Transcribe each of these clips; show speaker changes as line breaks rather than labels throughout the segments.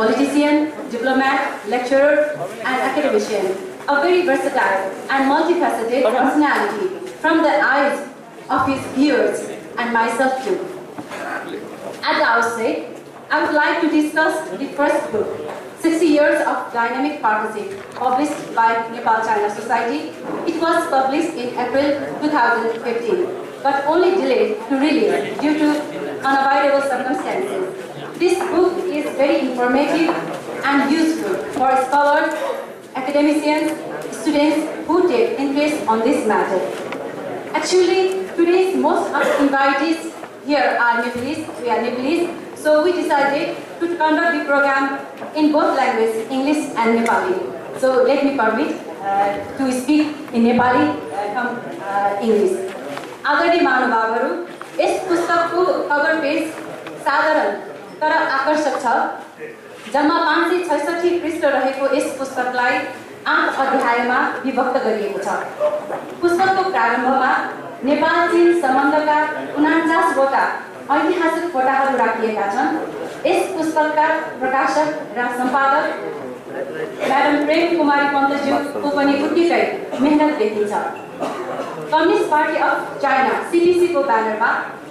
politician, diplomat, lecturer, and academician, a very versatile and multifaceted personality from the eyes of his viewers and myself too. At the outset, I would like to discuss the first book, 60 Years of Dynamic Partnership, published by Nepal-China Society. It was published in April 2015, but only delayed to release due to unavoidable circumstances. This book is very informative and useful for scholars, academicians, students who take interest on this matter. Actually, today's most of invitees here are Nepalese, we are Nepalese, so we decided to conduct the program in both languages, English and Nepali. So let me permit to speak in Nepali from English. आदरणीय महानुभावहरू, यस पुस्तकको cover page साधारण तर आकर्षक छ। जम्मा 566 पृष्ठ रहेको यस पुस्तकलाई 8 अध्यायमा विभक्त गरिएको छ। पुस्तकको प्रारम्भमा नेपाल चीन सम्बन्धका 49 वटा ऐतिहासिक फोटाहरू राखिएका छन्। यस पुस्तकका प्रकाशक र सम्पादक म्याडम प्रेम कुमारी पन्तज्यूको पनि उत्तिकै मेहनत देखिन्छ। Communist party of China CPC को ब्यानरमा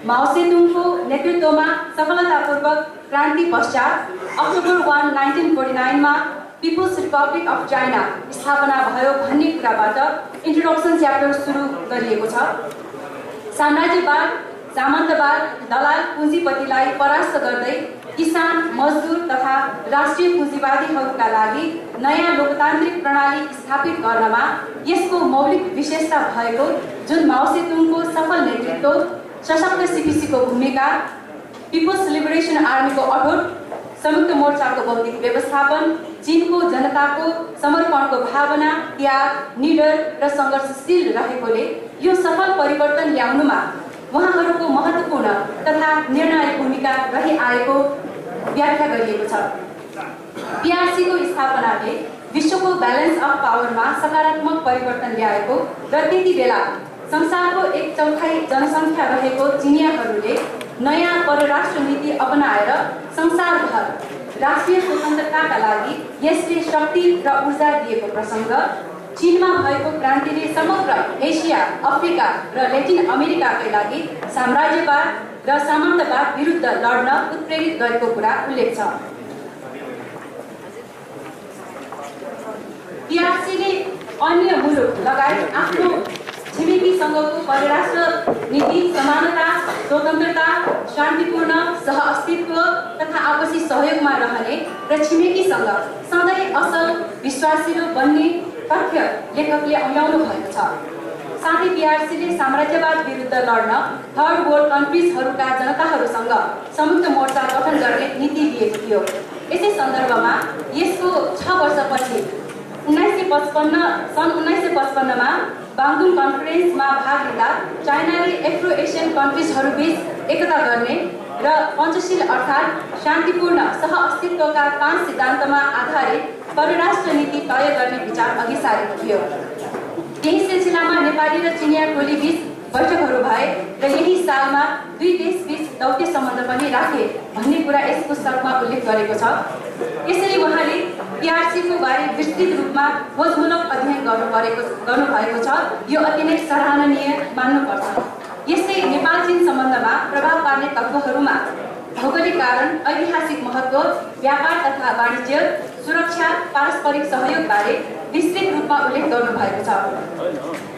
माओ सेतुङको नेतृत्वमा सफलतापूर्वक क्रान्ति पश्चात अक्टोबर 1, 1949 मा पिपुल्स रिपब्लिक अफ चाइना स्थापना भयो भन्ने कुराबाट इन्ट्रोडक्सन च्याप्टर सुरु गरिएको छ। साम्राज्यवाद, सामन्तवाद, दलाल पुँजीपतिलाई परास्त गर्दै किसान, मजदुर तथा राष्ट्रिय पुँजीवादीहरूका लागि नयाँ लोकतान्त्रिक प्रणाली स्थापित गर्नमा यसको मौलिक विशेषता भएको जुन माओ सेतुङको सफल नेतृत्व, सशक्त सीपीसीको भूमिका, पिपुल्स लिबरेसन आर्मीको अठोट, संयुक्त मोर्चाको बौद्धिक व्यवस्थापन, चीनको जनताको समर्पणको भावना, त्याग, निडर र सङ्घर्षशील रहेकोले यो सफल परिवर्तन ल्याउनुमा उहाँहरूको महत्त्वपूर्ण तथा निर्णायक भूमिका रहिआएको व्याख्या गरिएको छ। पीआरसीको स्थापनाले विश्वको ब्यालेन्स अफ पावरमा सकारात्मक परिवर्तन ल्याएको र त्यति बेला संसारको 1/4 जनसङ्ख्या रहेको चिनियाहरूले नयाँ परराष्ट्र नीति अपनाएर संसारभर राष्ट्रिय स्वतन्त्रताका लागि यसले शक्ति र ऊर्जा दिएको प्रसङ्ग, चीनमा भएको क्रान्तिले समग्र एसिया, अफ्रिका र ल्याटिन अमेरिकाकै लागि साम्राज्यवाद र सामन्तवाद विरुद्ध लड्न उत्प्रेरित गरेको कुरा उल्लेख छ। पीआरसीले अन्य मुलुक लगायत आफ्नो छिमेकीसँगको परराष्ट्र नीति समानता, स्वतन्त्रता, शान्तिपूर्ण सहअस्तित्व तथा आपसी सहयोगमा रहने र छिमेकीसँग सधैँ असल विश्वासिलो बन्ने तथ्य लेखकले अँगाउनु भएको छ। साथै पीआरसीले साम्राज्यवाद विरुद्ध लड्न थर्ड वर्ल्ड कन्ट्रिजहरूका जनताहरूसँग संयुक्त मोर्चा गठन गर्ने नीति दिएको थियो। यसै सन्दर्भमा यसको 6 वर्षपछि सन् 1955 मा बाङ्गुङ कन्फरेन्समा भाग लिँदा चाइनाले एफ्रो एसियन कन्ट्रिजहरूबीच एकता गर्ने र पञ्चशील अर्थात् शान्तिपूर्ण सहअस्तित्वका 5 सिद्धान्तमा आधारित परराष्ट्र नीति तय गर्ने विचार अघि सारेको थियो। यही सिलसिलामा नेपाली र चिनिया टोलीबीच बैठकहरू भए र यही सालमा दुई देशबीच दौत्य सम्बन्ध पनि राखे भन्ने कुरा यस पुस्तकमा उल्लेख गरेको छ। यसरी उहाँले पीआरसीको बारे विस्तृत रूपमा खोजमूलक अध्ययन गर्नुभएको छ। यो अति नै सराहनीय मान्नुपर्छ। यस्तै नेपाल चीन सम्बन्धमा प्रभाव पार्ने तत्त्वहरूमा भौगोलिक कारण, ऐतिहासिक महत्त्व, व्यापार तथा वाणिज्य, सुरक्षा, पारस्परिक सहयोग बारे विस्तृत रूपमा उल्लेख गर्नुभएको छ।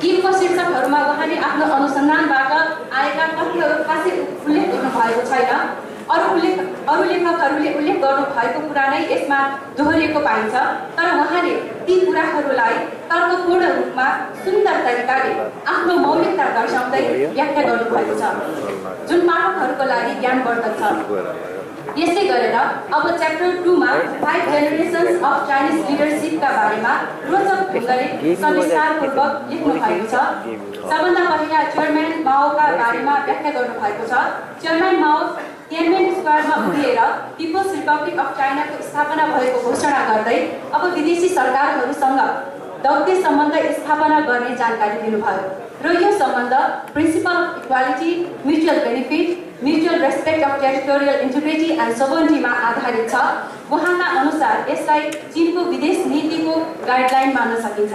किमको शीर्षकहरूमा उहाँले आफ्नो अनुसन्धानबाट आएका तथ्यहरू खासै उल्लेख गर्नुभएको छैन। अरू लेखकहरूले उल्लेख गर्नुभएको कुरा नै यसमा दोहोरिएको पाइन्छ, तर उहाँले ती कुराहरूलाई तर्कपूर्ण रूपमा सुन्दर तरिकाले आफ्नो मौलिकता दर्शाउँदै व्याख्या गर्नुभएको छ, जुन पाठकहरूको लागि ज्ञानवर्धक छ। यसै गरेर अब च्याप्टर 2 मा 5 जेनेरेसन्स अफ चाइनिज लिडरसिपका बारेमा रोचक ढङ्गले सविस्तारपूर्वक लेख्नु भएको छ। सबभन्दा पहिला चेयरम्यान माओका बारेमा व्याख्या गर्नुभएको छ। चेयरम्यान माओ तियानमेन स्क्वायरमा उभिएर पिपुल्स रिपब्लिक अफ चाइनाको स्थापना भएको घोषणा गर्दै अब विदेशी सरकारहरूसँग दौत्य सम्बन्ध स्थापना गर्ने जानकारी दिनुभयो र यो सम्बन्ध principle of equality, mutual benefit, mutual respect of territorial integrity and सोभरेनिटीमा आधारित छ। उहाँका यसलाई चीनको विदेश नीतिको गाइडलाइन मान्न सकिन्छ।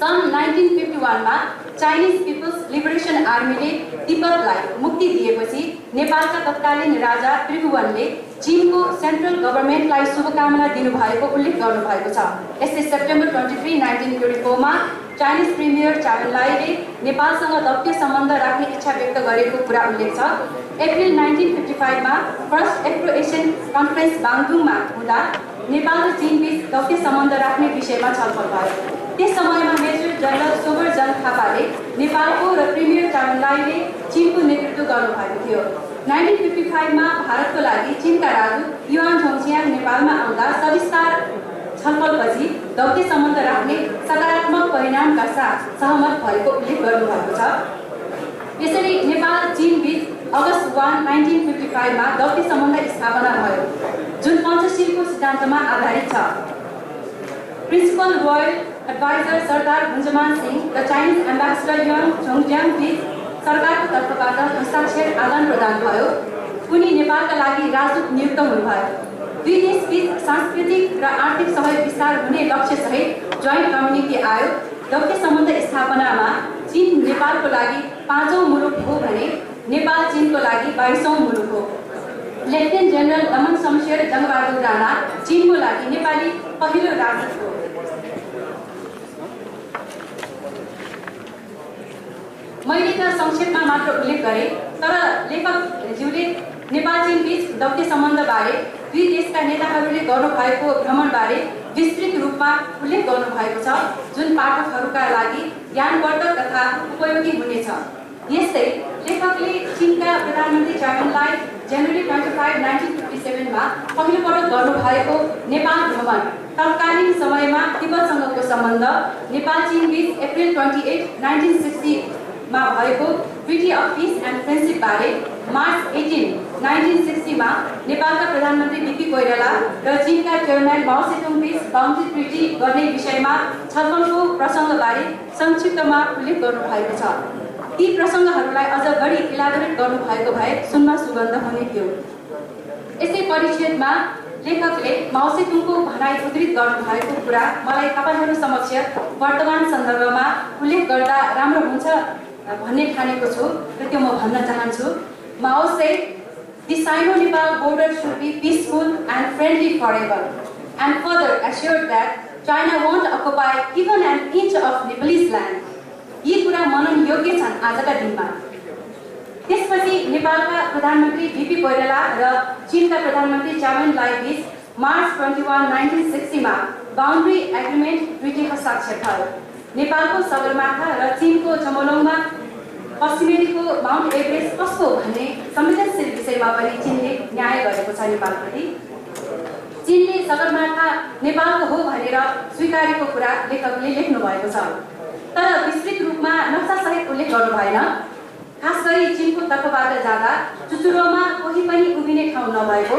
सन् 1951 मा चाइनिज पिपल्स लिबरेसन आर्मीले तिब्बतलाई मुक्ति दिएपछि नेपालका तत्कालीन राजा त्रिभुवनले चीनको सेन्ट्रल गभर्नमेन्टलाई शुभकामना दिनुभएको उल्लेख गर्नुभएको छ। यस्तै सेप्टेम्बर 23, 1934 मा चाइनिज प्रिमियर चाउ एन लाईले नेपालसँग दक्ष सम्बन्ध राख्ने इच्छा व्यक्त गरेको कुरा उल्लेख छ। अप्रिल 1955 मा फर्स्ट एफ्रो एसियन कन्फरेन्स बाङदुङमा हुँदा नेपाल र चीन बीच दक्ष सम्बन्ध राख्ने विषयमा छलफल भयो। त्यस समयमा मेजर जनरल सोबरजङ थापाले नेपालको र प्रिमियर चाउ एन लाईले चीनको नेतृत्व गर्नुभएको थियो। 1955 मा भारतको लागि चीनका राजदूत युआन झोङछियाङ नेपालमा आउँदा सविस्तार छलफलपछि दक्ष सम्बन्ध राख्ने सकारात्मक परिणामका साथ सहमत भएको उल्लेख गर्नुभएको छ। यसरी नेपाल चीन बीच अगस्त 1, 1955 मा दक्ष सम्बन्ध स्थापना भयो, जुन पञ्चशीलको सिद्धान्तमा आधारित छ। प्रिन्सिपल रोयल एडभाइजर सरदार गुन्जमान सिंह र चाइनिज एम्बेसडर युआन झोङजियाङ बीच सरकारको तर्फबाट हस्ताक्षर आदान प्रदान भयो। उनी नेपालका लागि राजदूत नियुक्त हुनुभयो। दुई देशबीच सांस्कृतिक र आर्थिक सहयोग विस्तार हुने लक्ष्यसहित जोइन्ट कम्युनिटी आयो। दक्ष सम्बन्ध स्थापनामा चीन नेपालको लागि 5औं मुलुक हो भने नेपाल चीनको लागि 22औं मुलुक हो। लेफ्टिनेन्ट जेनरल दमन शमशेर जङ्गबहादुर राणा चीनको लागि नेपाली पहिलो राजदूत हो। मैले त संक्षेपमा मात्र उल्लेख गरेँ, तर लेखकज्यूले नेपाल चीन बीच दक्ष सम्बन्धबारे दुई देशका नेताहरूले गर्नुभएको भ्रमणबारे विस्तृत रूपमा उल्लेख गर्नुभएको छ, जुन पाठकहरूका लागि ज्ञानवर्धक तथा उपयोगी हुनेछ। यस्तै लेखकले चीनका प्रधानमन्त्री चाउ एन लाई जनवरी 25, 1957 मा पहिलोपटक गर्नुभएको नेपाल भ्रमण, तत्कालीन समयमा तिब्बतसँगको सम्बन्ध, नेपाल चीन बीच अप्रिल 28, 1960 मा भएको treaty of piece and friendship बारे, मार्च 18, 1960 मा नेपालका प्रधानमन्त्री बीपी कोइराला र चीनका चेयरम्यान माओ सेतुङ बीच बाउन्ड्री ट्रिटी गर्ने विषयमा छलफलको प्रसङ्गबारे संक्षिप्तमा उल्लेख गर्नुभएको छ। ती प्रसङ्गहरूलाई अझ बढी इलाबोरेट गर्नुभएको भए सुनमा सुगन्ध हुने थियो। यसै परिच्छेदमा लेखकले माओ सेतुङको भनाइ उद्धृत गर्नुभएको कुरा मलाई तपाईहरू समक्ष वर्तमान सन्दर्भमा उल्लेख गर्दा राम्रो हुन्छ भन्ने ठानेको छु र त्यो म भन्न चाहन्छु। माओ said, "The Sino-Nepal border should be peaceful and friendly forever," and further assured that China won't occupy even an inch of Nepalese land. यी कुरा मनन योग्य छन् आजका दिनमा। त्यसपछि नेपालका प्रधानमन्त्री बीपी कोइराला र चीनका प्रधानमन्त्री चाउ एन लाई बीच मार्च 21, 1960 मा बाउन्ड्री एग्रिमेन्ट ट्रिटी हस्ताक्षर भयो। नेपालको सगरमाथा र चीनको चमोलोङमा पश्चिमेलीको माउन्ट एभरेस्ट कसको भन्ने संवेदनशील विषयमा पनि चीनले न्याय गरेको छ नेपालप्रति। चीनले सगरमाथा नेपालको हो भनेर स्वीकारेको कुरा लेखकले लेख्नु भएको छ, तर विस्तृत रूपमा नक्सासहित उल्लेख गर्नु भएन। खास गरी चीनको तर्फबाट जाँदा चुचुरोमा कोही पनि उभिने ठाउँ नभएको,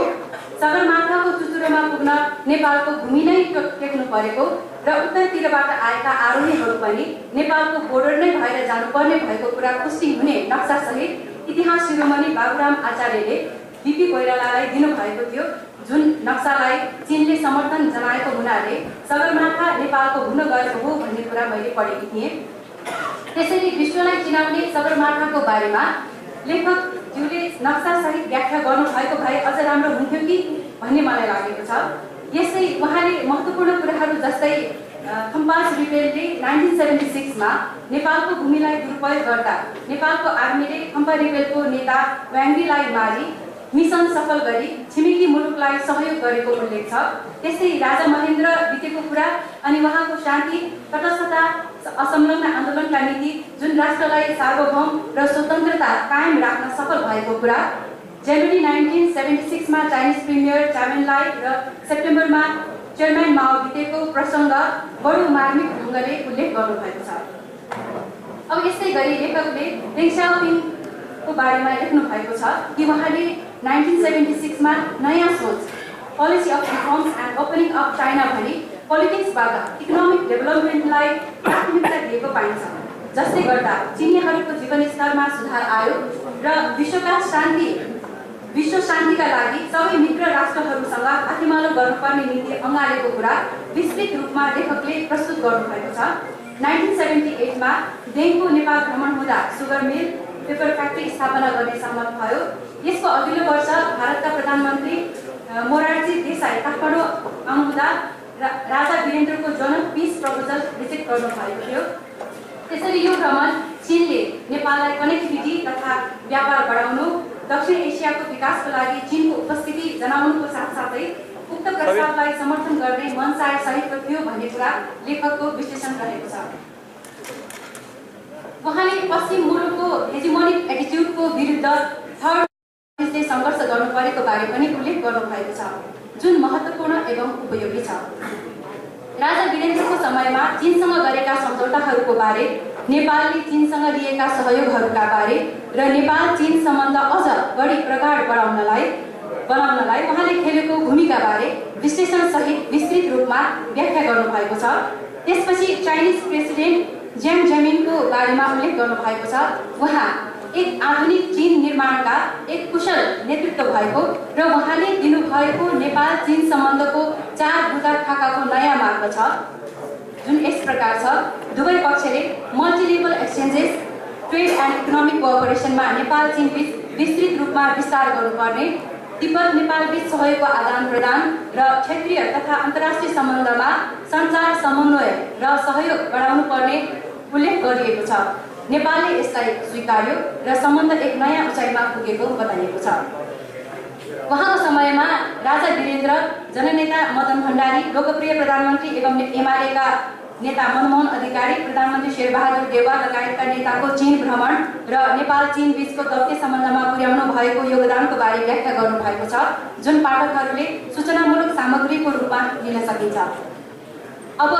सगरमाथाको चुचुरोमा पुग्न नेपालको भूमि नै टेक्नु परेको र उत्तरतिरबाट आएका आरोहीहरू पनि नेपालको बोर्डर नै भएर जानुपर्ने भएको कुरा पुष्टि हुने नक्सासहित इतिहास शिरोमणि बाबुराम आचार्यले बीपी कोइरालालाई दिनुभएको थियो, जुन नक्सालाई चीनले समर्थन जनाएको हुनाले सगरमाथा नेपालको हुन गएको हो भन्ने कुरा मैले पढेकी थिएँ। त्यसैले विश्वलाई चिनाउने सगरमाथाको बारेमा लेखकज्यूले नक्सासहित व्याख्या गर्नुभएको भए अझ राम्रो हुन्थ्यो कि भन्ने मलाई लागेको छ। यस्तै उहाँले महत्त्वपूर्ण कुराहरू जस्तै खम्पास रिपेलले 1976 मा नेपालको भूमिलाई दुरुपयोग गर्दा नेपालको आर्मीले खम्पा रिपेलको नेता वाङ्गीलाई मारी मिसन सफल गरी छिमेकी मुलुकलाई सहयोग गरेको उल्लेख छ। त्यस्तै राजा महेन्द्र बितेको कुरा अनि उहाँको शान्ति, तटस्थता, असंलग्न आन्दोलनका नीति जुन राष्ट्रलाई सार्वभौम र स्वतन्त्रता कायम राख्न सफल भएको कुरा, जनवरी 1976 मा चाइनिज प्रिमियर चाउ एन लाई र सेप्टेम्बरमा चेयरम्यान माओ बितेको प्रसङ्ग बडो मार्मिक ढङ्गले उल्लेख गर्नुभएको छ। अब यस्तै गरी लेखकले देङ स्याओपिङको बारेमा लेख्नु भएको छ कि उहाँले 1976 मा नयाँ सोच, policy of reforms and opening of China भनी पोलिटिक्सबाट इकोनोमिक डेभलपमेन्टलाई प्राथमिकता दिएको पाइन्छ, जसले गर्दा चिनियाहरूको जीवनस्तरमा सुधार आयो र विश्व शान्तिका लागि सबै मित्र राष्ट्रहरूसँग हातेमालो गर्नुपर्ने नीति अँगालेको कुरा विस्तृत रूपमा लेखकले प्रस्तुत गर्नुभएको छ। 1978 मा देङको नेपाल भ्रमण हुँदा सुगर मिल, पेपर फ्याक्ट्री स्थापना गर्ने सहमत भयो। यसको अघिल्लो वर्ष भारतका प्रधानमन्त्री मोरारजी देसाई काठमाडौँ आउँदा राजा वीरेन्द्रको जोनल पिस प्रपोजल रिजेक्ट गर्नुभएको थियो। त्यसरी यो भ्रमण चीनले नेपाललाई कनेक्टिभिटी तथा व्यापार बढाउनु, दक्षिण एसियाको विकासको लागि चीनको उपस्थिति जनाउनुको साथसाथै उक्त प्रस्तावलाई समर्थन गर्ने मनसाय सहितको थियो भन्ने कुरा लेखकको विश्लेषण रहेको छ। उहाँले पश्चिम मुलुकको हेजिमोनिक एटिट्युडको विरुद्ध थर्ड देशले सङ्घर्ष गर्नु परेको बारे पनि उल्लेख गर्नुभएको छ, जुन महत्त्वपूर्ण एवं उपयोगी छ। राजा वीरेन्द्रको समयमा चीनसँग गरेका सम्झौताहरूको बारे, नेपालले चीनसँग लिएका सहयोगहरूका बारे र नेपाल चीन सम्बन्ध अझ बढी प्रगाढ बनाउनलाई उहाँले खेलेको भूमिका बारे विश्लेषण सहित विस्तृत रूपमा व्याख्या गर्नुभएको छ। त्यसपछि चाइनिज प्रेसिडेन्ट ज्याङ जेमिनको बारेमा उल्लेख गर्नुभएको छ। उहाँ एक आधुनिक चीन निर्माणका एक कुशल नेतृत्व भएको र उहाँले दिनुभएको नेपाल चीन सम्बन्धको 4 बुँदा खाकाको नयाँ मार्ग छ, जुन यस प्रकार छ। दुवै पक्षले multilevel exchanges, trade and economic कोअपरेसनमा नेपाल चीन बीच विस्तृत रूपमा विस्तार गर्नुपर्ने, तिब्बत नेपाल बीच सहयोगको आदान प्रदान र क्षेत्रीय तथा अन्तर्राष्ट्रिय सम्बन्धमा सञ्चार समन्वय र सहयोग बढाउनु पर्ने उल्लेख गरिएको छ। नेपालले यसलाई स्वीकार्यो र सम्बन्ध एक नयाँ उचाइमा पुगेको बताइएको छ। उहाँको समयमा राजा वीरेन्द्र, जननेता मदन भण्डारी, लोकप्रिय प्रधानमन्त्री एवं एमालेका नेता मनमोहन अधिकारी, प्रधानमन्त्री शेरबहादुर देउवा लगायतका नेताको चीन भ्रमण र नेपाल चीन बीचको दौत्य सम्बन्धमा पुर्याउनु भएको योगदानको बारे व्याख्या गर्नुभएको छ, जुन पाठकहरूले सूचनामूलक सामग्रीको रूपमा लिन सकिन्छ। अब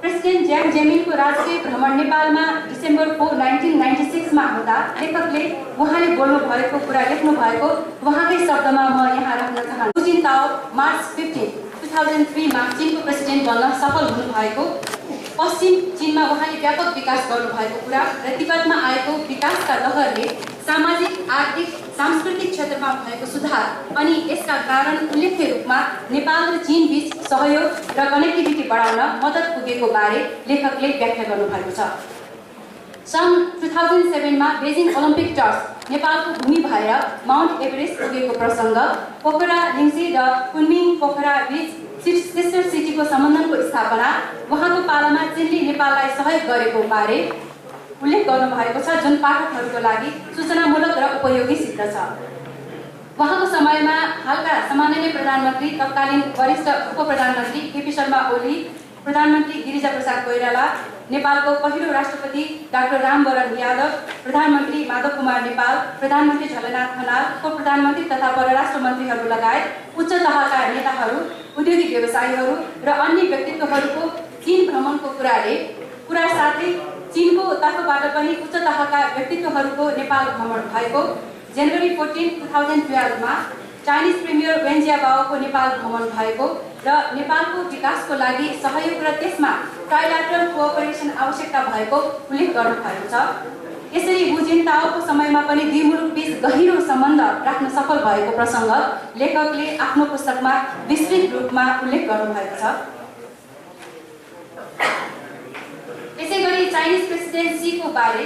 प्रेसिडेन्ट ज्याङ जेमिनको राजकीय भ्रमण नेपालमा डिसेम्बर 4, 1996 मा हुँदा लेखकले उहाँले बोल्नु भएको कुरा लेख्नु भएको उहाँकै शब्दमा म यहाँ राख्न चाहन्छु। हु जिन्ताओ मार्च 15, 2003 मा चीनको प्रेसिडेन्ट बन्न सफल हुनुभएको, पश्चिम चीनमा उहाँले व्यापक विकास गर्नुभएको कुरा र तिब्बतमा आएको विकासका लहरले सामाजिक, आर्थिक, सांस्कृतिक क्षेत्रमा भएको सुधार अनि यसका कारण उल्लेख्य रूपमा नेपाल र चीन बीच सहयोग र कनेक्टिभिटी बढाउन मद्दत पुगेको बारे लेखकले व्याख्या गर्नुभएको छ। सन् 2007 मा बेजिङ ओलम्पिक टर्च नेपालको भूमि भएर माउन्ट एभरेस्ट पुगेको प्रसङ्ग, पोखरा लिङ्सी र कुन्मिङ पोखरा बीच सिस्टर सिटीको सम्बन्धनको स्थापना, उहाँको पालामा चीनले नेपाललाई सहयोग गरेको बारे उल्लेख गर्नुभएको छ, जुन पाठकहरूको लागि सूचनामूलक र उपयोगी सिद्ध छ। उहाँको समयमा हालका सामान्य प्रधानमन्त्री, तत्कालीन वरिष्ठ उप प्रधानमन्त्री केपी शर्मा ओली, प्रधानमन्त्री गिरिजा प्रसाद कोइराला, नेपालको पहिलो राष्ट्रपति डाक्टर रामवरण यादव, प्रधानमन्त्री माधव कुमार नेपाल, प्रधानमन्त्री झलनाथ खनाल, उप प्रधानमन्त्री तथा परराष्ट्र मन्त्रीहरू लगायत उच्च तहका नेताहरू, उद्योगिक व्यवसायीहरू र अन्य व्यक्तित्वहरूको चीन भ्रमणको कुरा साथै चीनको तर्फबाट पनि उच्च तहका व्यक्तित्वहरूको नेपाल भ्रमण भएको, जनवरी 14, 2012 मा चाइनिज प्रिमियर वेन जियाबाओको नेपाल भ्रमण भएको र नेपालको विकासको लागि सहयोग र त्यसमा ट्राइल्याटरल कोअपरेसन आवश्यकता भएको उल्लेख गर्नुभएको छ। यसरी हु जिन्ताओको समयमा पनि दुई मुलुक बीच गहिरो सम्बन्ध राख्न सफल भएको प्रसङ्ग लेखकले आफ्नो पुस्तकमा विस्तृत रूपमा उल्लेख गर्नुभएको छ। यसैगरी चाइनिज प्रेसिडेन्सीको बारे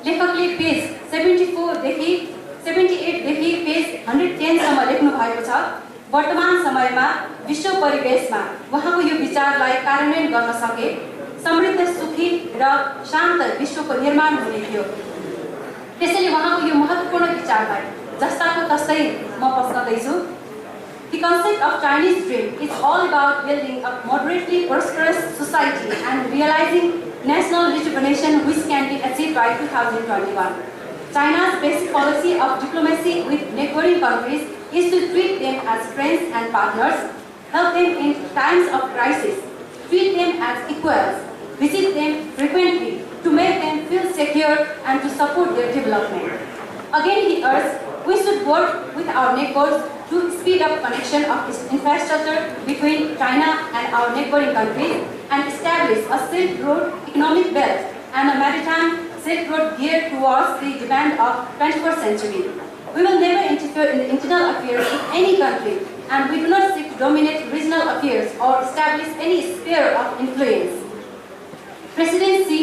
लेखकले पेज 78 देखि पेज 110 सम्म लेख्नु भएको छ। वर्तमान समयमा विश्व परिवेशमा उहाँको यो विचारलाई कार्यान्वयन गर्न सके समृद्ध, सुखी र शान्त विश्वको निर्माण हुने थियो। त्यसैले उहाँको यो महत्त्वपूर्ण विचारलाई जस्ताको तस्तै म पस्कदैछु। The concept of Chinese dream is all about building a moderately prosperous society and realizing national rejuvenation which can be achieved by 2021. China's basic policy of diplomacy with neighboring countries is to treat them as friends and partners, help them in times of crisis, treat them as equals, visit them frequently to make them feel secure and to support their development. Again, he urged we should work with our neighbors to speed up connection of infrastructure between China and our neighboring countries and establish a Silk Road economic belt and a maritime Silk Road geared towards the demand of 21st century. We will never interfere in the internal affairs of any country, and we do not seek to dominate regional affairs or establish any sphere of influence. Presidency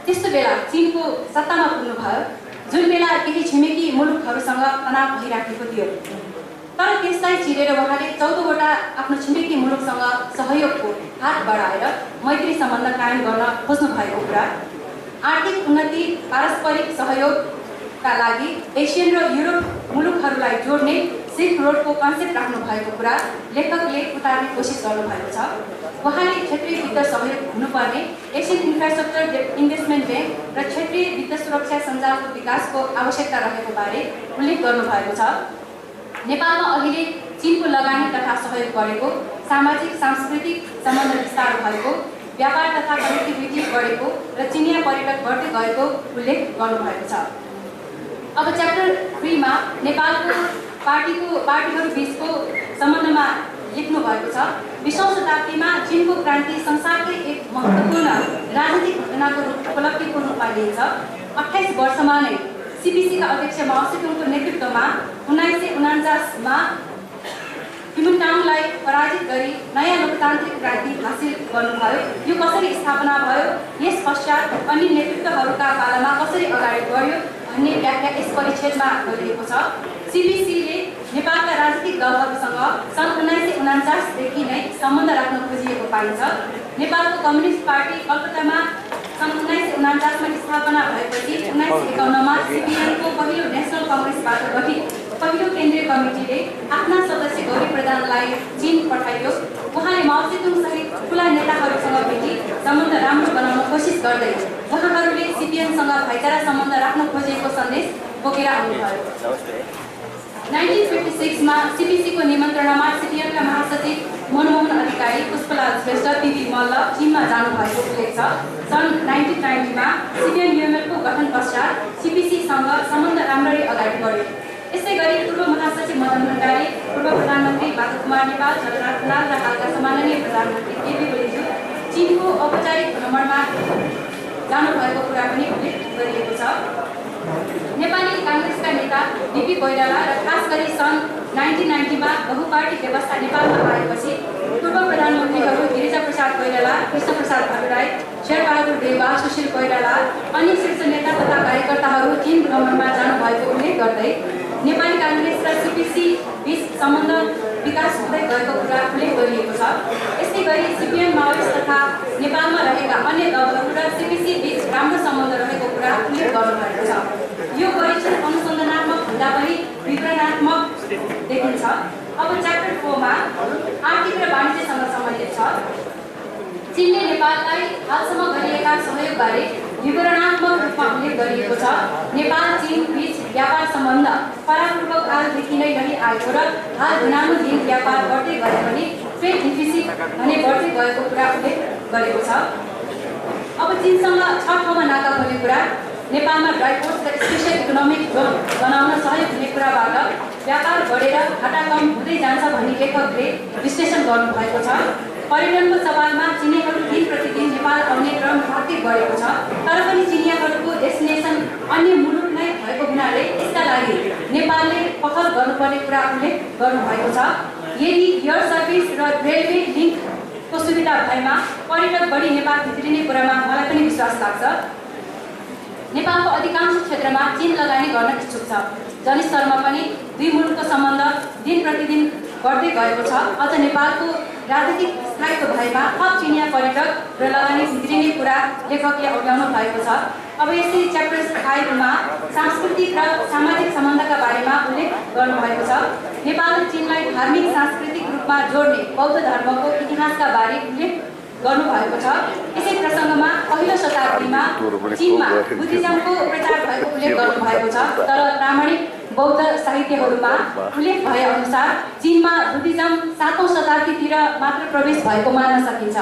त्यस्तो बेला चीनको सत्तामा पुग्नुभयो जुन बेला केही छिमेकी मुलुकहरूसँग तनाव भइराखेको थियो। तर त्यसलाई चिरेर उहाँले 14 वटा आफ्नो छिमेकी मुलुकसँग सहयोगको हात बढाएर मैत्री सम्बन्ध कायम गर्न खोज्नु भएको कुरा, आर्थिक उन्नति पारस्परिक सहयोगका लागि एसियन र युरोप मुलुकहरूलाई जोड्ने सिल्क रोडको कन्सेप्ट राख्नु भएको कुरा लेखकले उतार्ने कोसिस गर्नुभएको छ। उहाँले क्षेत्रीय वित्त सहयोग हुनुपर्ने एसियन इन्फ्रास्ट्रक्चर इन्भेस्टमेन्ट ब्याङ्क र क्षेत्रीय वित्त सुरक्षा सञ्जालको विकासको आवश्यकता रहेको बारे उल्लेख गर्नुभएको छ। नेपालमा अहिले चीनको लगानी तथा सहयोग बढेको, सामाजिक सांस्कृतिक सम्बन्ध विस्तार भएको, व्यापार तथा कनेक्टिभिटी बढेको र चिनिया पर्यटक बढ्दै गएको उल्लेख गर्नुभएको छ। अब च्याप्टर 3 मा नेपालको पार्टीहरू बीचको सम्बन्धमा लेख्नु भएको छ। 20औं शताब्दीमा चीनको क्रान्ति संसारकै एक महत्त्वपूर्ण राजनीतिक घटनाको उपलब्धिको रूपमा लिइन्छ। 28 वर्षमा नै सीपीसीका अध्यक्ष माओ सेतुङको नेतृत्वमा 1949 मा कुमिन्टाङलाई पराजित गरी नयाँ लोकतान्त्रिक क्रान्ति हासिल गर्नुभयो। यो कसरी स्थापना भयो, यस पश्चात अन्य नेतृत्वहरूका पालामा कसरी अगाडि बढ्यो भन्ने व्याख्या यस परिच्छेदमा गरिएको छ। सीपीसीले नेपालका राजनीतिक दलहरूसँग सन् 1949 देखि नै सम्बन्ध राख्न खोजिएको पाइन्छ। नेपालको कम्युनिस्ट पार्टी कलकत्तामा सन् 1949 मा स्थापना भएपछि 1951 मा सीपीएमको पहिलो नेसनल कङ्ग्रेसबाट गठित पहिलो केन्द्रीय कमिटीले आफ्ना सदस्य गौरी प्रधानलाई चीन पठाइयो। उहाँले माओ सेतुङ सहित ठुला नेताहरूसँग भेटी सम्बन्ध राम्रो बनाउन कोसिस गर्दै उहाँहरूले सीपीएमसँग भाइचारा सम्बन्ध राख्न खोजेको सन्देश बोकेर आउनुभयो। 1956 मा सीपीसीको निमन्त्रणामा सीपीएमका महासचिव मनमोहन अधिकारी, पुष्पलाल श्रेष्ठ, पीवी मल्ल चीनमा जानुभएको उल्लेख छ। सन् 1990 मा सीपीएम युएमएलको गठन पश्चात सीपीसीसँग सम्बन्ध राम्ररी अगाडि बढ्यो। यसै गरी पूर्व महासचिव मदन भण्डारी, पूर्व प्रधानमन्त्री बालकुमार नेपाल, जगन्नाथ खनाल र हालका सम्माननीय प्रधानमन्त्री केपी ओलीज्यू चीनको औपचारिक भ्रमणमा जानुभएको कुरा पनि उल्लेख गरिएको छ। नेपाली काङ्ग्रेसका नेता डीपी कोइराला र खास गरी सन् 1990 मा बहुपार्टी व्यवस्था नेपालमा आएपछि पूर्व प्रधानमन्त्रीहरू गिरिजा प्रसाद कोइराला, कृष्ण प्रसाद भट्टराई, शेरबहादुर देउवा, सुशील कोइराला, अन्य शीर्ष नेता तथा कार्यकर्ताहरू चीन भ्रमणमा जानुभएको उल्लेख गर्दै नेपाली काङ्ग्रेस र सीपीसी बीच सम्बन्ध विकास हुँदै गएको कुरा उल्लेख गरिएको छ। यसै गरी सीपीएम, माओवादी तथा नेपालमा रहेका अन्य दलहरू र सीपीसी बीच राम्रो सम्बन्ध रहेको कुरा उल्लेख गर्नुभएको छ। यो परीक्षण अनुसन्धानात्मक हुँदा पनि विवरणात्मक देखिन्छ। अब च्याप्टर 4 मा आर्थिक र वाणिज्यसँग सम्बन्धित छ। चीनले नेपाललाई हालसम्म गरिएका सहयोगबारे विवरणात्मक रूपमा उल्लेख गरिएको छ। नेपाल चीन बीच व्यापार सम्बन्ध परापूर्व कालदेखि नै रहिआएको र हाल दिनानुदिन व्यापार बढ्दै गए पनि ट्रेड डिफिसिट भने बढ्दै गएको कुरा उल्लेख गरेको छ। अब चीनसँग 6 ठाउँमा नाका खोल्ने कुरा, नेपालमा ड्राइपोर्ट र स्पेसल इकोनोमिक जोन बनाउन सहयोग हुने कुराबाट व्यापार बढेर घाटा कम हुँदै जान्छ भनी लेखकले विश्लेषण गर्नुभएको छ। पर्यटनको सवालमा चिनियाहरू दिन प्रतिदिन नेपाल आउने क्रम घट्दै गएको छ। तर पनि चिनियाहरूको डेस्टिनेसन अन्य मुलुक नै भएको हुनाले यसका लागि नेपालले पहल गर्नुपर्ने कुरा उल्लेख गर्नुभएको छ। यदि एयर सर्भिस र रेलवे लिङ्कको सुविधा भएमा पर्यटक बढी नेपाल भित्रिने कुरामा मलाई पनि विश्वास लाग्छ। नेपालको अधिकांश क्षेत्रमा चीन लगानी गर्न इच्छुक छ। जनस्तरमा पनि दुई मुलुकको सम्बन्ध दिन प्रतिदिन बढ्दै गएको छ। अझ नेपालको राजनीतिक स्थायित्व भएमा थप चिनिया पर्यटक र लगानी भित्रिने कुरा लेखकले अघ्याउनु भएको छ। अब यसै च्याप्टर 5 मा सांस्कृतिक र सामाजिक सम्बन्धका बारेमा उल्लेख गर्नुभएको छ। नेपाल र चीनलाई धार्मिक सांस्कृतिक रूपमा जोड्ने बौद्ध धर्मको इतिहासका बारे उल्लेख गर्नुभएको छ। यसै प्रसङ्गमा पहिलो शताब्दीमा चीनमा बुद्धिज्मको प्रचार भएको उल्लेख गर्नुभएको छ। तर प्रामाणिक बौद्ध साहित्यहरूमा उल्लेख भए अनुसार चीनमा बुद्धिज्म 7औं शताब्दीतिर मात्र प्रवेश भएको मान्न सकिन्छ।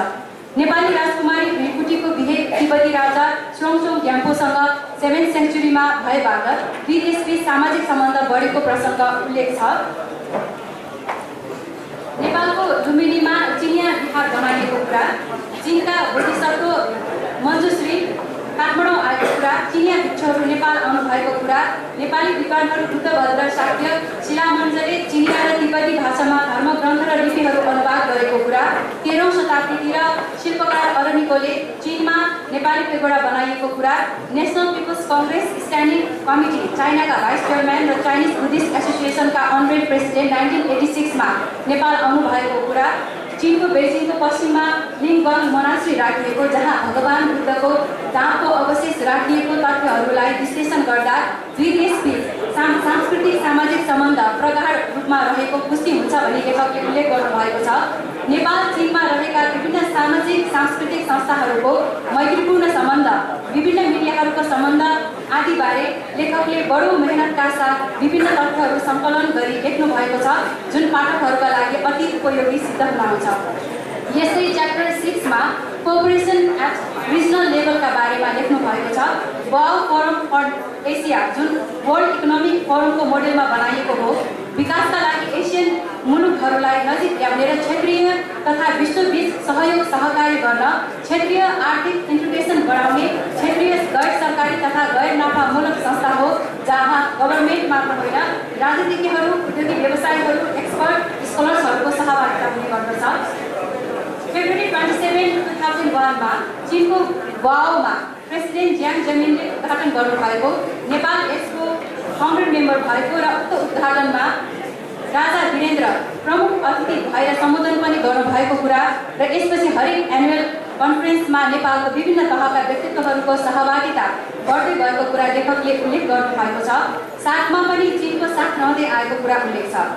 नेपाली राजकुमारी भुइँकुटीको बिहे तिब्बती राजा स्रोङचोङ ग्याम्पोसँग 7th सेन्चुरीमा भएबाट दुई देशबीच सामाजिक सम्बन्ध बढेको प्रसङ्ग उल्लेख छ। नेपालको लुम्बिनीमा चिनिया विहार बनाइएको कुरा, चीनका बोधिसत्व मञ्जुश्री काठमाडौँ आएको कुरा, चिनिया भिक्षुहरू नेपाल आउनु भएको कुरा, नेपाली विद्वानहरू बुद्धभद्र शाक्य शिलामञ्जले चिनिया र तिब्बती भाषामा धर्मग्रन्थ र लिपिहरू अनुवाद गरेको कुरा, 13औं शताब्दीतिर शिल्पकार अरनिकोले चीनमा नेपाली पेगोडा बनाइएको कुरा, national people's congress standing committee चाइनाका भाइस चेयरम्यान र चाइनिज बुद्धिस्ट एसोसिएसनका अनरेड प्रेसिडेन्ट 1986 मा नेपाल आउनु भएको कुरा, चीनको बेजिङको पश्चिममा लिङगङ मोनास्ट्री राखिएको जहाँ भगवान बुद्धको दाँतको अवशेष राखिएको तथ्यहरूलाई विश्लेषण गर्दा दुई देशबीच सांस्कृतिक सामाजिक सम्बन्ध प्रगाढ रूपमा रहेको पुष्टि हुन्छ भनी लेखकले उल्लेख गर्नुभएको छ। नेपाल चीनमा रहेका विभिन्न सामाजिक सांस्कृतिक संस्थाहरूको मैत्रीपूर्ण सम्बन्ध, विभिन्न मिडियाहरूको सम्बन्ध आदिबारे लेखकले बडो मेहनतका साथ विभिन्न तथ्यहरू सङ्कलन गरी लेख्नु भएको छ, जुन पाठकहरूका लागि अति उपयोगी सिद्ध हुनुहुन्छ। यस्तै च्याप्टर 6 मा कोअपरेसन एट रिजनल लेभलका बारेमा लेख्नु भएको छ। Wow forum for Asia, June world economic फोरमको मोडेलमा बनाइएको हो, विकासका लागि एसियन मुलुकहरूलाई नजिक ल्याउने र क्षेत्रीय तथा विश्वबीच सहयोग सहकार्य गर्न, क्षेत्रीय आर्थिक इन्टिग्रेसन बढाउने क्षेत्रीय गैर सरकारी तथा गैर नाफामूलक संस्था हो, जहाँ गभर्मेन्ट मात्र होइन राजनीतिज्ञहरू, उद्योगी व्यवसायीहरू, एक्सपर्ट स्कलर्सहरूको सहभागिता हुने गर्दछ। फेब्रुअरी 27, 2001 मा चीनको वाओमा प्रेसिडेन्ट ज्याङ जेमिनले उद्घाटन गर्नुभएको, नेपाल एक्सको फाउन्डर मेम्बर भएको र उक्त उद्घाटनमा राजा वीरेन्द्र प्रमुख अतिथि भएर सम्बोधन पनि गर्नुभएको कुरा र यसपछि हरेक एनुअल कन्फरेन्समा नेपालको विभिन्न तहका व्यक्तित्वहरूको सहभागिता बढ्दै गएको कुरा लेखकले उल्लेख गर्नुभएको छ। साथमा पनि चीनको साथ रहँदै आएको कुरा उल्लेख छ।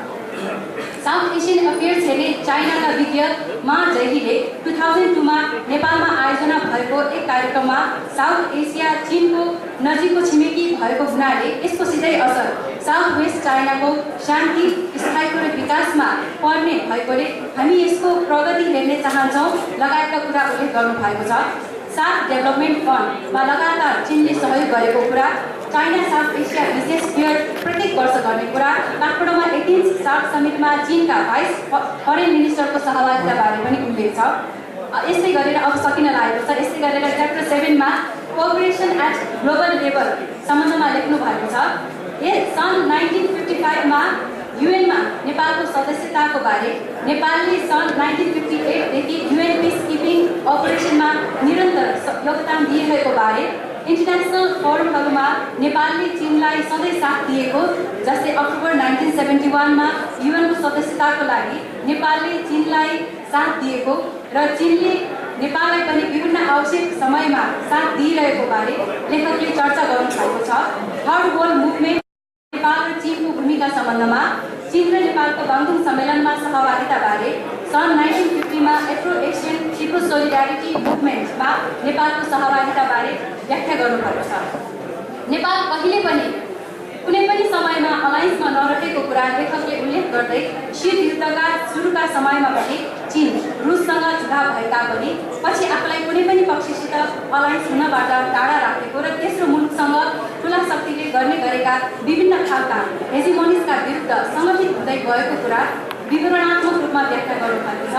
साउथ एसियन अफेयर्स हेर्ने चाइनाका विज्ञ मा जैहीले 2002 मा नेपालमा आयोजना भएको एक कार्यक्रममा साउथ एसिया चीनको नजिकको छिमेकी भएको हुनाले यसको सिधै असर साउथ वेस्ट चाइनाको शान्ति, स्थायित्व र विकासमा पर्ने भएकोले हामी यसको प्रगति हेर्ने चाहन्छौँ लगायतका कुरा उल्लेख गर्नुभएको छ। साथ डेभलपमेन्ट फन्डमा लगातार चीनले सहयोग गरेको कुरा, चाइना साउथ एसिया विशेष फेयर प्रत्येक वर्ष गर्ने कुरा, काठमाडौँमा 18th साउथ समिटमा चीनका भाइस फरेन मिनिस्टरको सहभागिता बारे पनि उल्लेख छ। यस्तै गरेर अब सकिन लागेको छ। यस्तै गरेर च्याप्टर 7 मा कोअपरेसन एट ग्लोबल लेभल सम्बन्धमा लेख्नु भएको छ। सन् 1955 मा युएनमा नेपालको सदस्यताको बारे, नेपालले सन् 1958 देखि युएन पिस किपिङ अपरेसनमा निरन्तर योगदान दिइरहेको बारे, इन्टरनेसनल फोरमहरूमा नेपालले चीनलाई सधैँ साथ दिएको, जस्तै अक्टोबर 1971 मा युएनको सदस्यताको लागि नेपालले चीनलाई साथ दिएको र चीनले नेपाललाई पनि विभिन्न आवश्यक समयमा साथ दिइरहेको बारे लेखकले चर्चा गर्नुभएको छ। थर्ड वर्ल्ड मुभमेन्ट नेपाल र चीनको भूमिका सम्बन्धमा, चीन र नेपालको बाङ्गुङ सम्मेलनमा सहभागिता बारे, सन् 1950 मा एफ्रो एसियन पिपल्स सोलिडारिटी मुभमेन्टमा नेपालको सहभागिता बारे व्याख्या गर्नुभएको छ। नेपाल कहिले पनि कुनै पनि समयमा अलायन्समा नरहेको कुरा लेखकले उल्लेख गर्दै शीत युद्धका सुरुका समयमा पनि चीन रुससँग झुकाव भए तापनि पछि आफूलाई कुनै पनि पक्षसित अलायन्स हुनबाट टाढा राखेको र तेस्रो मुलुकसँग ठुला शक्तिले गर्ने गरेका विभिन्न खालका हेजिमोनिसका विरुद्ध सङ्गठित हुँदै गएको कुरा विवरणात्मक रूपमा व्याख्या गर्नुभएको छ।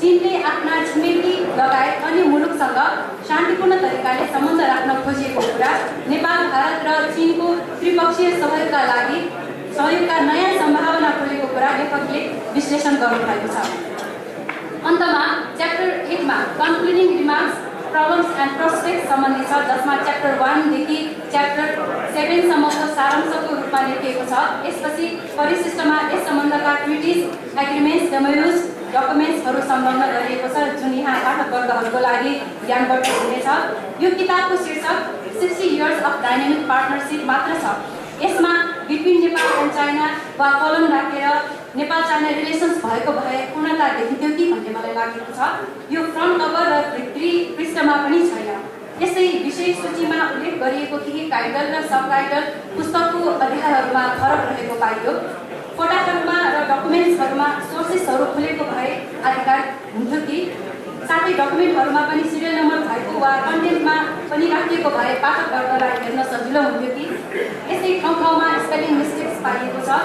चीनले आफ्ना छिमेकी लगायत अन्य मुलुकसँग शान्तिपूर्ण तरिकाले सम्बन्ध राख्न खोजिएको कुरा, नेपाल, भारत र चीनको त्रिपक्षीय सहयोगका नयाँ सम्भावना खोलेको कुरा लेखकले विश्लेषण गर्नुभएको छ। अन्तमा च्याप्टर 8 मा concluding remarks, problems and prospects सम्बन्धी छ, जसमा च्याप्टर 1 देखि च्याप्टर 7 सम्मको सारांशको रूपमा लेखिएको छ। यसपछि परिशिष्टमा यस सम्बन्धका ट्रिटिज, एग्रिमेन्ट्स, एमओयुज, डकुमेन्ट्सहरू संलग्न गरिएको छ, जुन यहाँ पाठकवर्गहरूको लागि ज्ञानवर्धक हुनेछ। यो किताबको शीर्षक 60 इयर्स अफ डाइनामिक पार्टनरसिप मात्र छ। यसमा बिट्विन नेपाल एन्ड चाइना वा कलम राखेर नेपाल चाइना रिलेसन्स भएको भए पूर्णता देखिन्थ्यो कि भन्ने मलाई लागेको छ। यो फ्रन्ट कभर र पृष्ठमा पनि छैन। यसै विषय सूचीमा उल्लेख गरिएको केही टाइटल र सब टाइटल पुस्तकको अध्यायहरूमा फरक रहेको पाइयो। फोटाहरूमा र डकुमेन्ट्सहरूमा सोर्सेसहरू खुलेको भए आधिकारिक हुन्थ्यो कि, साथै डकुमेन्टहरूमा पनि सिरियल नम्बर भएको वा कन्टेन्टमा पनि राखिएको भए पाठकवर्गलाई हेर्न सजिलो हुन्थ्यो कि। यसै ठाउँमा स्पेलिङ मिस्टेक्स पाइएको छ।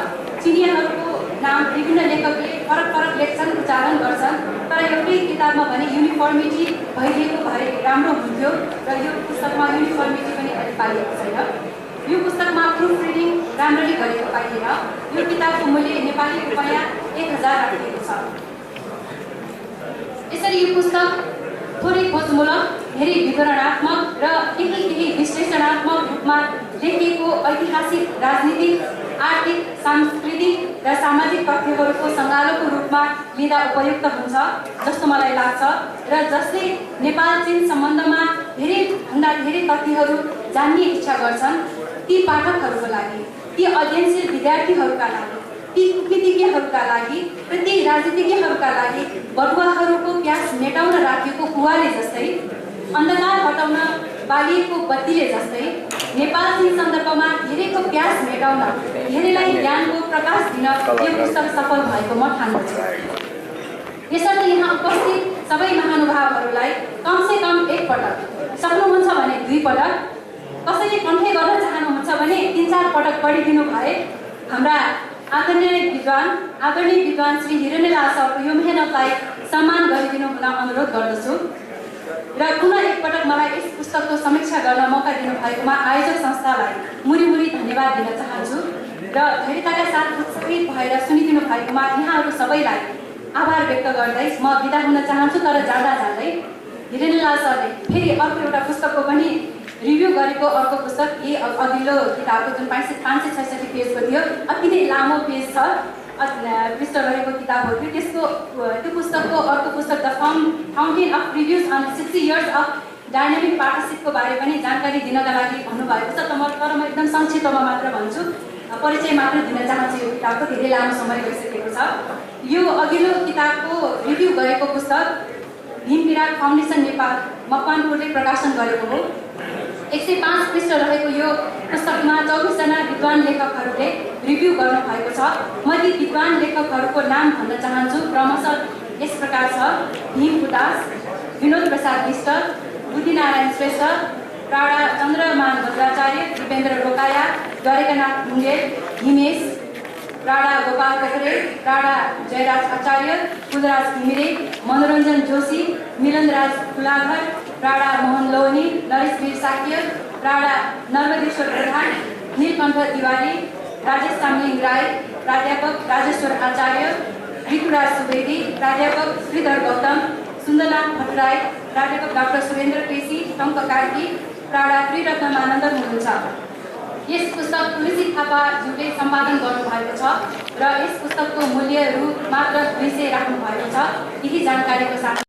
चिनियाहरूको नाम विभिन्न लेखकले फरक फरक लेख्छन्, उच्चारण गर्छन्, तर एउटै किताबमा पुस्तकमा भने युनिफर्मिटी भइदिएको भए राम्रो हुन्थ्यो र यो पुस्तकमा युनिफर्मिटी पनि अहिले पाइएको छैन। यो पुस्तकमा प्रुफ रिडिङ राम्ररी गरेको पाइएन। यो किताबको मूल्य नेपाली रुपैयाँ 1000 राखिएको छ। यसरी यो पुस्तक थोरै खोजमूलक, धेरै विवरणात्मक र केही विश्लेषणात्मक रूपमा लेखिएको ऐतिहासिक, राजनीतिक, आर्थिक, सांस्कृतिक र सामाजिक तथ्यहरूको सङ्गालोको रूपमा लिँदा उपयुक्त हुन्छ जस्तो मलाई लाग्छ र जसले नेपाल चीन सम्बन्धमा धेरैभन्दा धेरै तथ्यहरू जान्ने इच्छा गर्छन् ती पाठकहरूको लागि, ती अध्ययनशील विद्यार्थीहरूका लागि, ती कूटनीतिज्ञहरूका लागि र ती राजनीतिज्ञहरूका लागि बटुवाहरूको प्यास मेटाउन राखिएको कुवाले जस्तै, अन्धकार हटाउन बालिएको बत्तीले जस्तै नेपाल चीन सन्दर्भमा धेरैको प्यास मेटाउन, धेरैलाई ज्ञानको प्रकाश दिन यो पुस्तक सफल भएको म ठान्दछु। यसर्थ यहाँ उपस्थित सबै महानुभावहरूलाई कमसेकम एक पटक, सक्नुहुन्छ भने 2 पटक, कसैले कन्ठे गर्न चाहनुहुन्छ भने 3-4 पटक पढिदिनु भए हाम्रा आदरणीय विद्वान श्री हिरण्यलाल सरको यो मेहनतलाई सम्मान गरिदिनु हुन अनुरोध गर्दछु र पुनः एकपटक मलाई यस पुस्तकको समीक्षा गर्न मौका दिनुभएकोमा आयोजक संस्थालाई मुरी धन्यवाद दिन चाहन्छु र धैर्यताका साथ उत्साहित भएर सुनिदिनु भएकोमा यहाँहरू सबैलाई आभार व्यक्त गर्दै म बिदा हुन चाहन्छु। तर जाँदै हिरण्यलाल सरले फेरि अर्को एउटा पुस्तकको पनि रिभ्यू गरेको अर्को पुस्तक यही अघिल्लो किताबको जुन 566 पेजको थियो, अति नै लामो पेज छ, पृष्ठ रहेको किताब हो त्यो पुस्तकको अर्को पुस्तक the fountain of reviews on 60 years of dynamic पार्टनरसिपको बारे पनि जानकारी दिनका लागि भन्नुभएको छ। तर म एकदम संक्षिप्तमा मात्र भन्छु, परिचय मात्र दिन चाहन्छु। यो किताबको धेरै लामो समय गइसकेको छ। यो अघिल्लो किताबको रिभ्यू गरेको पुस्तक भीमविराट फाउन्डेसन नेपाल मकवानपुरले प्रकाशन गरेको हो। 105 पृष्ठ रहेको यो पुस्तकमा 24 जना विद्वान लेखकहरूले रिभ्यू गर्नु भएको छ। म ती विद्वान लेखकहरूको नाम भन्न चाहन्छु। क्रमशः यस प्रकार छ: भीम उदास, विनोद प्रसाद विष्ट, बुद्धिनारायण श्रेष्ठ, प्राडा चन्द्रमान भद्राचार्य, दिपेन्द्र रोकाया, द्वारिकानाथ ढुङ्गेल, हिमेश, प्राडा गोपाल पोखरे, प्राडा जयराज आचार्य, कुलराज घिमिरे, मनोरञ्जन जोशी, मिलनराज तुलाघर, प्राडा मोहन लोनी, नरेशवीर साक्य, प्राडा नर्मदेश्वर प्रधान, नीलकण्ठ तिवारी, राजेश कामलिङ राई, प्राध्यापक राजेश्वर आचार्य, ऋतुराज सुवेदी, प्राध्यापक श्रीधर गौतम, सुन्दरनाथ भट्टराई, प्राध्यापक डाक्टर सुरेन्द्र केसी, टङ्क कार्की, प्राडा त्रिरत्नमानन्द हुनुहुन्छ। यस पुस्तक तुलसी थापाज्यूले सम्पादन गर्नुभएको छ र यस पुस्तकको मूल्य रु मात्र 200 राख्नु भएको छ। यही जानकारीको साथ